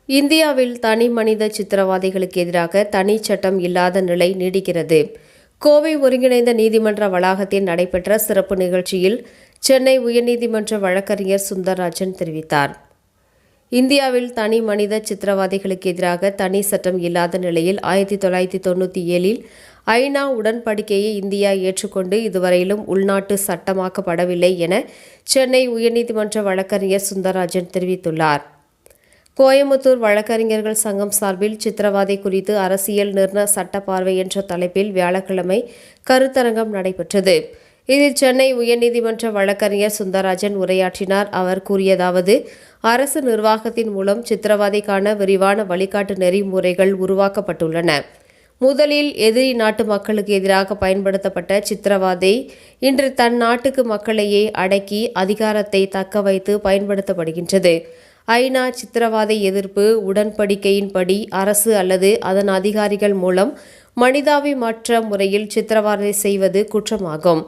இந்தியாவில் தனி மனித சித்திரவதைகளுக்கு எதிராக தனி சட்டம் இல்லாத நிலை நீடிக்கிறது. கோவை ஒருங்கிணைந்த நீதிமன்ற வளாகத்தில் நடைபெற்ற சிறப்பு நிகழ்ச்சியில் சென்னை உயர்நீதிமன்ற வழக்கறிஞர் சுந்தரராஜன் தெரிவித்தார். இந்தியாவில் தனி மனித சித்திரவதைகளுக்கு எதிராக தனி சட்டம் இல்லாத நிலையில் 1997இல் ஐநா உடன்படிக்கையை இந்தியா ஏற்றுக்கொண்டு இதுவரையிலும் உள்நாட்டு சட்டமாக்கப்படவில்லை என சென்னை உயர்நீதிமன்ற வழக்கறிஞர் சுந்தரராஜன் தெரிவித்துள்ளார். கோயமுத்தூர் வழக்கறிஞர்கள் சங்கம் சார்பில் சித்திரவதை குறித்து அரசியல் நிர்ணய சட்ட பார்வை என்ற தலைப்பில் வியாழக்கிழமை கருத்தரங்கம் நடைபெற்றது. இதில் சென்னை உயர்நீதிமன்ற வழக்கறிஞர் சுந்தரராஜன் உரையாற்றினார். அவர் கூறியதாவது, அரசு நிர்வாகத்தின் மூலம் சித்திரவதைக்கான விரிவான வழிகாட்டு நெறிமுறைகள் உருவாக்கப்பட்டுள்ளன. முதலில் எதிரி நாட்டு மக்களுக்கு எதிராக பயன்படுத்தப்பட்ட சித்திரவதை இன்று தன் நாட்டுக்கு மக்களையே அடக்கி அதிகாரத்தை தக்க வைத்து பயன்படுத்தப்படுகின்றது. ஐநா சித்திரவதை எதிர்ப்பு உடன்படிக்கையின்படி அரசு அல்லது அதன் அதிகாரிகள் மூலம் மனிதாபிமற்ற முறையில் சித்திரவதை செய்வது குற்றமாகும்.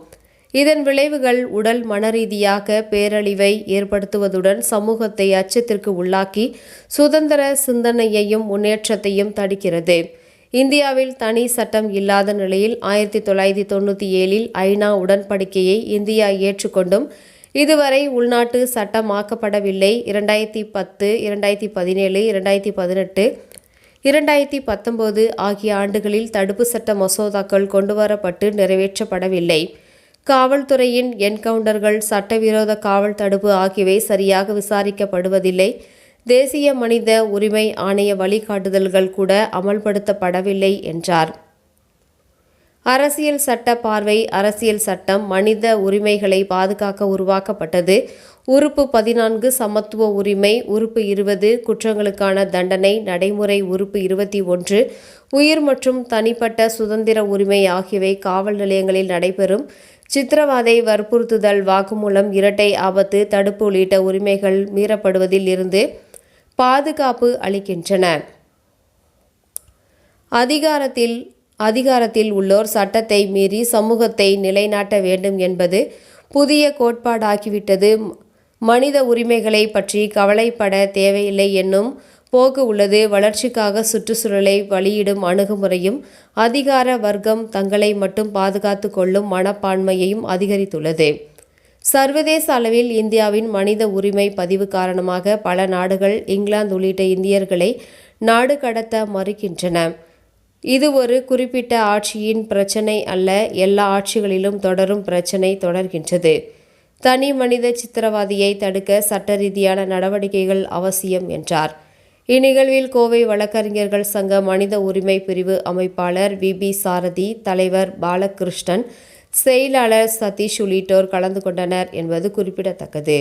இதன் விளைவுகள் உடல் மனரீதியாக பேரழிவை ஏற்படுத்துவதுடன் சமூகத்தை அச்சத்திற்கு உள்ளாக்கி சுதந்திர சிந்தனையையும் முன்னேற்றத்தையும் தடுக்கிறது. இந்தியாவில் தனி சட்டம் இல்லாத நிலையில் 1997இல் ஐநா உடன்படிக்கையை இந்தியா ஏற்றுக்கொண்டும் இதுவரை உள்நாட்டு சட்டமாக்கப்படவில்லை. 2010, 2017, 2018, 2019 ஆகிய ஆண்டுகளில் தடுப்பு சட்ட மசோதாக்கள் கொண்டுவரப்பட்டு நிறைவேற்றப்படவில்லை. காவல்துறையின் என்கவுண்டர்கள், சட்டவிரோத காவல் தடுப்பு ஆகியவை சரியாக விசாரிக்கப்படுவதில்லை. தேசிய மனித உரிமை ஆணைய வழிகாட்டுதல்கள் கூட அமல்படுத்தப்படவில்லை என்றார். அரசியல் சட்ட பார்வை அரசியல் சட்டம் மனித உரிமைகளை பாதுகாக்க உருவாக்கப்பட்டது. உறுப்பு 14 சமத்துவ உரிமை, உறுப்பு 20 குற்றங்களுக்கான தண்டனை நடைமுறை, உறுப்பு 21 உயிர் மற்றும் தனிப்பட்ட சுதந்திர உரிமை ஆகியவை காவல் நிலையங்களில் நடைபெறும் சித்திரவதை, வற்புறுத்துதல், வாக்குமூலம், இரட்டை ஆபத்து தடுப்பு உள்ளிட்ட உரிமைகள் மீறப்படுவதில் இருந்து பாதுகாப்பு அளிக்கின்றன. அதிகாரத்தில் உள்ளோர் சட்டத்தை மீறி சமூகத்தை நிலைநாட்ட வேண்டும் என்பது புதிய கோட்பாடாகிவிட்டது. மனித உரிமைகளை பற்றி கவலைப்பட தேவையில்லை என்னும் போக்கு உள்ளது. வளர்ச்சிக்காக சுற்றுச்சூழலை வழியிடும் அணுகுமுறையும் அதிகார வர்க்கம் தங்களை மட்டும் பாதுகாத்து கொள்ளும் மனப்பான்மையையும் அதிகரித்துள்ளது. சர்வதேச அளவில் இந்தியாவின் மனித உரிமை பதிவு காரணமாக பல நாடுகள் இங்கிலாந்து உள்ளிட்ட இந்தியர்களை நாடு கடத்த மறுக்கின்றன. இது ஒரு குறிப்பிட்ட ஆட்சியின் பிரச்சினை அல்ல, எல்லா ஆட்சிகளிலும் தொடரும் பிரச்சினை தொடர்கின்றது. தனி மனித சித்திரவதையை தடுக்க சட்ட ரீதியான நடவடிக்கைகள் அவசியம் என்றார். இந்நிகழ்வில் கோவை வழக்கறிஞர்கள் சங்க மனித உரிமை பிரிவு அமைப்பாளர் வி. சாரதி, தலைவர் பாலகிருஷ்ணன், செயலாளர் சதீஷ் உள்ளிட்டோர் கலந்து கொண்டனர் என்பது குறிப்பிடத்தக்கது.